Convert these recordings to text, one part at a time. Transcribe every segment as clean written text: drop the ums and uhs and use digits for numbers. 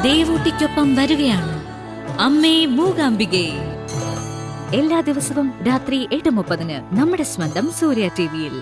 ദേവൂട്ടിക്കൊപ്പം വരികയാണ് അമ്മേ മൂകാംബികേ. എല്ലാ ദിവസവും രാത്രി 8:30 നമ്മുടെ സ്വന്തം സൂര്യ ടിവിയിൽ.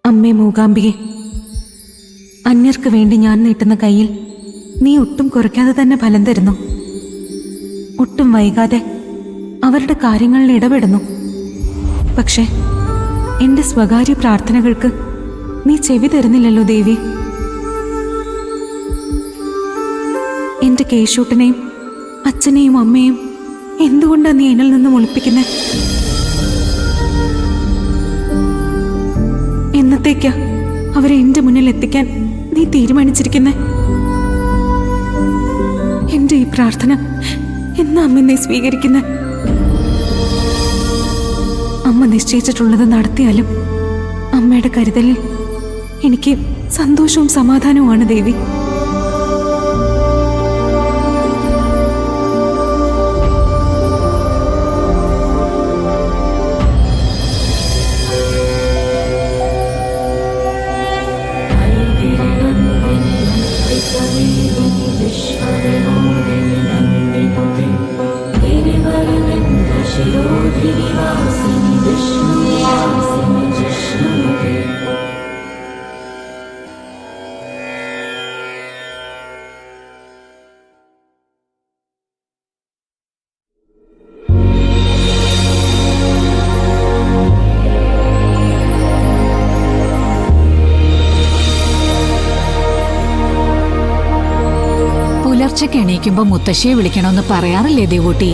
അമ്മേ മൂകാംബികെ, അന്യർക്ക് വേണ്ടി ഞാൻ നീട്ടുന്ന കയ്യിൽ നീ ഒട്ടും കുറയ്ക്കാതെ തന്നെ ഫലം തരുന്നു. ഒട്ടും വൈകാതെ അവരുടെ കാര്യങ്ങളിൽ ഇടപെടുന്നു. പക്ഷേ എന്റെ സ്വകാര്യ പ്രാർത്ഥനകൾക്ക് നീ ചെവി തരുന്നില്ലല്ലോ ദേവി. എന്റെ കേശൂട്ടനെയും അച്ഛനെയും അമ്മയും എന്തുകൊണ്ടാ നീ എന്നിൽ നിന്നും ഒളിപ്പിക്കുന്നത്? എന്നത്തേക്കാ അവരെ എന്റെ മുന്നിൽ എത്തിക്കാൻ നീ തീരുമാനിച്ചിരിക്കുന്നെ? എന്റെ ഈ പ്രാർത്ഥന എന്നാ അമ്മ നീ സ്വീകരിക്കുന്നെ? അമ്മ നിശ്ചയിച്ചിട്ടുള്ളത് നടത്തിയാലും അമ്മയുടെ കരുതലിൽ എനിക്ക് സന്തോഷവും സമാധാനവുമാണ് ദേവി. പുലർച്ചയ്ക്ക് എണീക്കുമ്പോ മുത്തശ്ശിയെ വിളിക്കണമെന്ന് പറയാറില്ലേ ദേവൂട്ടി?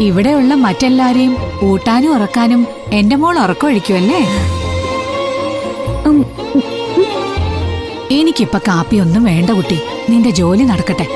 ഇവിടെയുള്ള മറ്റെല്ലാരെയും ഊട്ടാനും ഉറക്കാനും എന്റെ മോൾ ഉറക്കമൊഴിക്കുമല്ലേ? എനിക്കിപ്പൊ കാപ്പിയൊന്നും വേണ്ട കുട്ടി, നിന്റെ ജോലി നടക്കട്ടെ.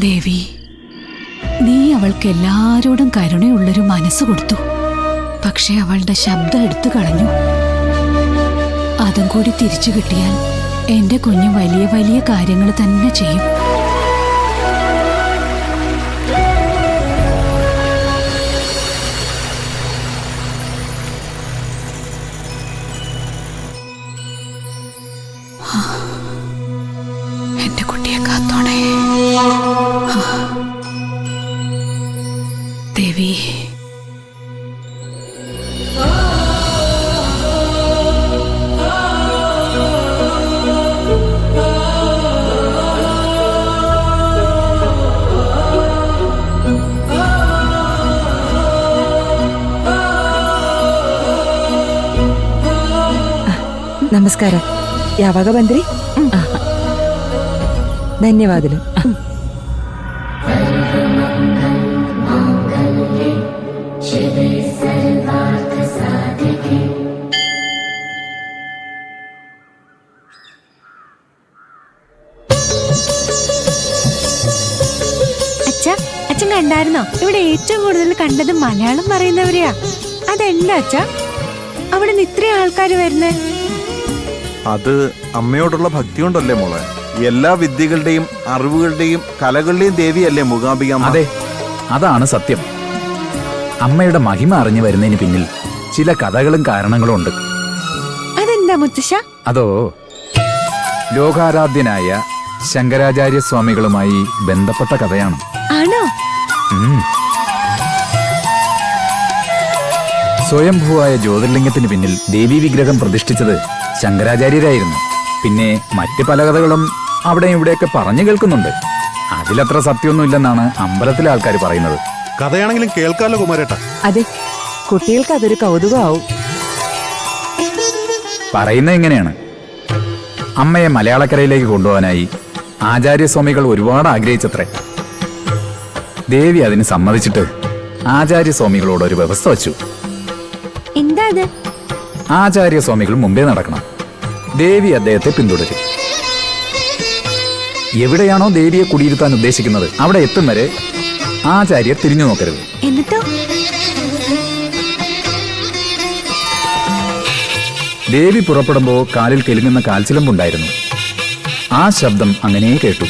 ദേവി, നീ അവൾക്ക് എല്ലാരോടും കരുണയുള്ളൊരു മനസ്സ് കൊടുത്തു. പക്ഷെ അവളുടെ ശബ്ദം എടുത്തു കളഞ്ഞു. അതും കൂടി തിരിച്ചു കിട്ടിയാൽ എന്റെ കുഞ്ഞ് വലിയ വലിയ കാര്യങ്ങൾ തന്നെ ചെയ്യും. എന്റെ കുട്ടിയെ കാത്തോണേ ദേവി. ನಮಸ್ಕಾರ. ಯಾವಾಗ ಬಂದ್ರಿ? ಧನ್ಯವಾದಗಳು. അച്ഛൻ കണ്ടായിരുന്നോ? ഇവിടെ ഏറ്റവും കൂടുതൽ കണ്ടത് മലയാളം പറയുന്നവരെയാ. അതെന്താ അച്ഛാ അവിടെ നിന്ന് ഇത്രയും ആൾക്കാർ വരുന്നേ? അത് അമ്മയോടുള്ള ഭക്തി കൊണ്ടല്ലേ മോളെ? എല്ലാ വിദ്യകളുടെയും അറിവുകളുടെയും കലകളുടെയും ദേവിയല്ലേ മൂകാംബിക അമ്മ? അതെ, അതാണ് സത്യം. അമ്മയുടെ മഹിമ അറിഞ്ഞു വരുന്നതിന് പിന്നിൽ ചില കഥകളും കാരണങ്ങളും ഉണ്ട്. അതെന്താ മുത്തശ്ശ? അതോ ലോകാരാധ്യനായ ശങ്കരാചാര്യ സ്വാമികളുമായി ബന്ധപ്പെട്ട കഥയാണ്. ആണോ? ഉം. സ്വയംഭൂവായ ജ്യോതിർലിംഗത്തിന് പിന്നിൽ ദേവീ വിഗ്രഹം പ്രതിഷ്ഠിച്ചത് ശങ്കരാചാര്യരായിരുന്നു. പിന്നെ മറ്റ് പല കഥകളും അവിടെ ഇവിടെയൊക്കെ പറഞ്ഞു കേൾക്കുന്നുണ്ട്. അതിലത്ര സത്യമൊന്നുമില്ലെന്നാണ് അമ്പലത്തിലെ ആൾക്കാർ പറയുന്നത്. കഥയാണെങ്കിലും കേൾക്കാലോ കുമാരേട്ടാ? അതെ, കുട്ടികൾക്ക് അതൊരു കൗതുകമാവും. പറയുന്നത് എങ്ങനെയാണ്, അമ്മയെ മലയാളക്കരയിലേക്ക് കൊണ്ടുപോകാനായി ആചാര്യസ്വാമികൾ ഒരുപാട് ആഗ്രഹിച്ചത്രേ. ദേവി അതിന് സമ്മതിച്ചിട്ട് ആചാര്യസ്വാമികളോട് ഒരു വ്യവസ്ഥ വച്ചു. എന്താ അത്? ആചാര്യസ്വാമികൾ മുമ്പേ നടക്കണം, ദേവി അദ്ദേഹത്തെ പിന്തുടരും. എവിടെയാണോ ദേവിയെ കുടിയിരുത്താൻ ഉദ്ദേശിക്കുന്നത് അവിടെ എത്തും വരെ ആചാര്യർ തിരിഞ്ഞു നോക്കരുത്. എന്നിട്ടോ? ദേവി പുറപ്പെടുമ്പോൾ കാലിൽ കെലുങ്ങുന്ന കാൽച്ചിലമ്പുണ്ടായിരുന്നു. ആ ശബ്ദം അങ്ങനെ കേട്ടു.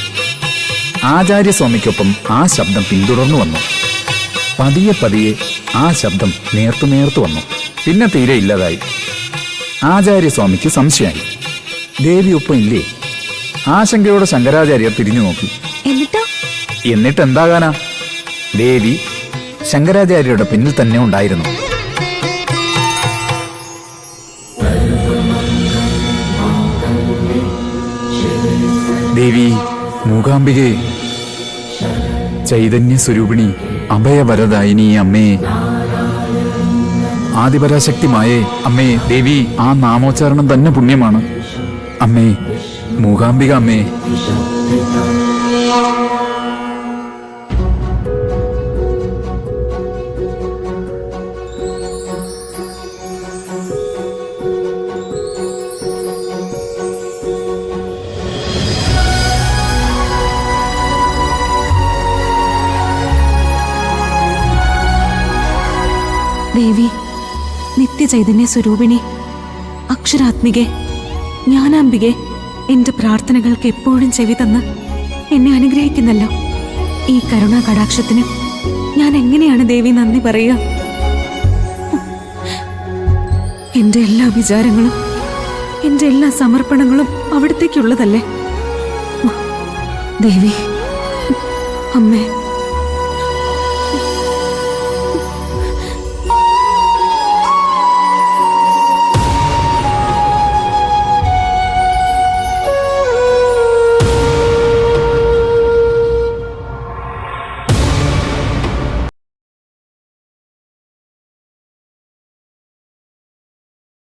ആചാര്യസ്വാമിക്കൊപ്പം ആ ശബ്ദം പിന്തുടർന്നു വന്നു. പതിയെ പതിയെ ആ ശബ്ദം നേർത്തു വന്നു. പിന്നെ തീരെ ഇല്ലാതായി. ആചാര്യസ്വാമിക്ക് സംശയമായി, ദേവി ഒപ്പം ഇല്ലേ? ആശങ്കയോടെ ശങ്കരാചാര്യർ തിരിഞ്ഞു നോക്കി. എന്നിട്ടോ? എന്നിട്ടെന്താകാനാ, ദേവി ശങ്കരാചാര്യരുടെ പിന്നിൽ തന്നെ ഉണ്ടായിരുന്നു. ദേവി മൂകാംബികേ, ചൈതന്യ സ്വരൂപിണി, അഭയവരദായിനി അമ്മേ, ആദിപരാശക്തിമായേ അമ്മേ, ദേവി ആ നാമോച്ചാരണം തന്നെ പുണ്യമാണ്. അമ്മേ, മൂകാംബിക അമ്മേ. ദേവി, നിത്യചൈതന്യ സ്വരൂപിണി, അക്ഷരാത്മികെ, ജ്ഞാനാംബികെ, എന്റെ പ്രാർത്ഥനകൾക്ക് എപ്പോഴും ചെവി തന്ന് എന്നെ അനുഗ്രഹിക്കുന്നല്ലോ. ഈ കരുണാ കടാക്ഷത്തിന് ഞാൻ എങ്ങനെയാണ് ദേവി നന്ദി പറയുക? എന്റെ എല്ലാ വിചാരങ്ങളും എന്റെ എല്ലാ സമർപ്പണങ്ങളും അവിടത്തേക്കുള്ളതല്ലേ ദേവി? അമ്മേ,